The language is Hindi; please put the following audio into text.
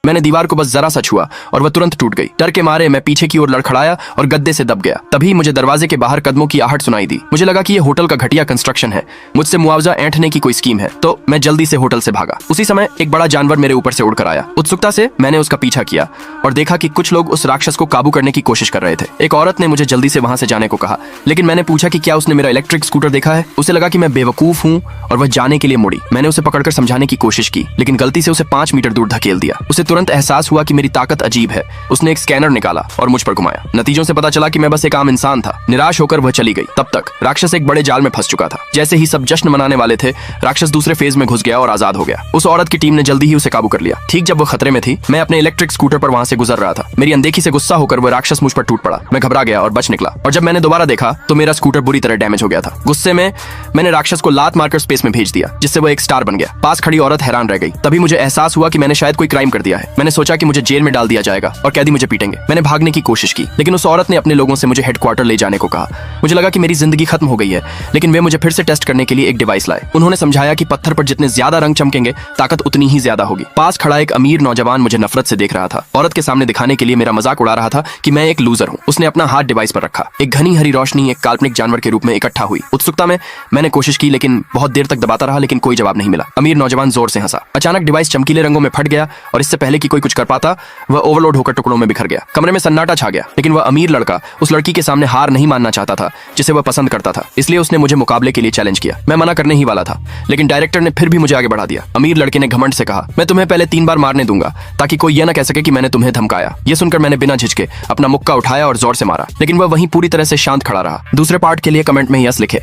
मैंने दीवार को बस जरा सा छुआ और वह तुरंत टूट गई। डर के मारे मैं पीछे की ओर लड़खड़ाया और गद्दे से दब गया। तभी मुझे दरवाजे के बाहर कदमों की आहट सुनाई दी। मुझे लगा कि यह होटल का घटिया कंस्ट्रक्शन है, मुझसे मुआवजा ऐंठने की कोई स्कीम है, तो मैं जल्दी से होटल से भागा। उसी समय एक बड़ा जानवर मेरे ऊपर से उड़कर आया। उत्सुकता से मैंने उसका पीछा किया और देखा कि कुछ लोग उस राक्षस को काबू करने की कोशिश कर रहे थे। एक औरत ने मुझे जल्दी से वहां से जाने को कहा, लेकिन मैंने पूछा कि क्या उसने मेरा इलेक्ट्रिक स्कूटर देखा है। उसे लगा कि मैं बेवकूफ हूँ और वह जाने के लिए मुड़ी। मैंने उसे पकड़कर समझाने की कोशिश की, लेकिन गलती से उसे 5 मीटर दूर धकेल दिया। उसे तुरंत एहसास हुआ कि मेरी ताकत अजीब है। उसने एक स्कैनर निकाला और मुझ पर घुमाया। नतीजों से पता चला कि मैं बस एक आम इंसान था। निराश होकर वह चली गई। तब तक राक्षस एक बड़े जाल में फंस चुका था। जैसे ही सब जश्न मनाने वाले थे, राक्षस दूसरे फेज में घुस गया और आजाद हो गया। उस औरत की टीम ने जल्दी ही उसे काबू कर लिया। ठीक जब वो खतरे में थी, मैं अपने इलेक्ट्रिक स्कूटर पर वहां से गुजर रहा था। मेरी अनदेखी से गुस्सा होकर वह राक्षस मुझ पर टूट पड़ा। मैं घबरा गया और बच निकला। और जब मैंने दोबारा देखा तो मेरा स्कूटर बुरी तरह डैमेज हो गया था। गुस्से में मैंने राक्षस को लात मारकर स्पेस में भेज दिया, जिससे वह एक स्टार बन गया। पास खड़ी औरत हैरान रह गई। तभी मुझे एहसास हुआ कि मैंने शायद कोई क्राइम कर दिया है। मैंने सोचा कि मुझे जेल में डाल दिया जाएगा और कैदी मुझे पीटेंगे। मैंने भागने की कोशिश की, लेकिन उस औरत ने अपने लोगों से मुझे हेडक्वार्टर ले जाने को कहा। मुझे लगा कि मेरी जिंदगी खत्म हो गई है, लेकिन वे मुझे फिर से टेस्ट करने के लिए एक डिवाइस लाए। उन्होंने समझाया कि पत्थर पर जितने ज्यादा रंग चमकेंगे, ताकत उतनी ही ज्यादा होगी। पास खड़ा एक अमीर नौजवान मुझे नफरत से देख रहा था। औरत के सामने दिखाने के लिए मेरा मजाक उड़ा रहा था कि मैं एक लूजर हूँ। उसने अपना हाथ डिवाइस पर रखा। एक घनी हरी रोशनी एक काल्पनिक जानवर के रूप में इकट्ठा हुई। उत्सुकता में मैंने कोशिश की, लेकिन बहुत देर तक दबाता रहा, लेकिन कोई जवाब नहीं मिला। अमीर नौजवान जोर से हंसा। अचानक डिवाइस चमकीले रंगों में फट गया और इससे पहले कि कोई कुछ कर पाता, वह ओवरलोड होकर टुकड़ों में बिखर गया। कमरे में सन्नाटा छा गया, लेकिन वह अमीर लड़का उस लड़की के सामने हार नहीं मानना चाहता था जिसे वह पसंद करता था। इसलिए उसने मुझे मुकाबले के लिए चैलेंज किया। मैं मना करने ही वाला था, लेकिन डायरेक्टर ने फिर भी मुझे आगे बढ़ा दिया। अमीर लड़के ने घमंड से कहा, मैं तुम्हें पहले 3 बार मारने दूंगा ताकि कोई यह न कह सके कि मैंने तुम्हें धमकाया। यह सुनकर मैंने बिना झिझके अपना मुक्का उठाया और जोर से मारा, लेकिन वह वहीं पूरी तरह से शांत खड़ा रहा। दूसरे पार्ट के लिए कमेंट में यस लिखे।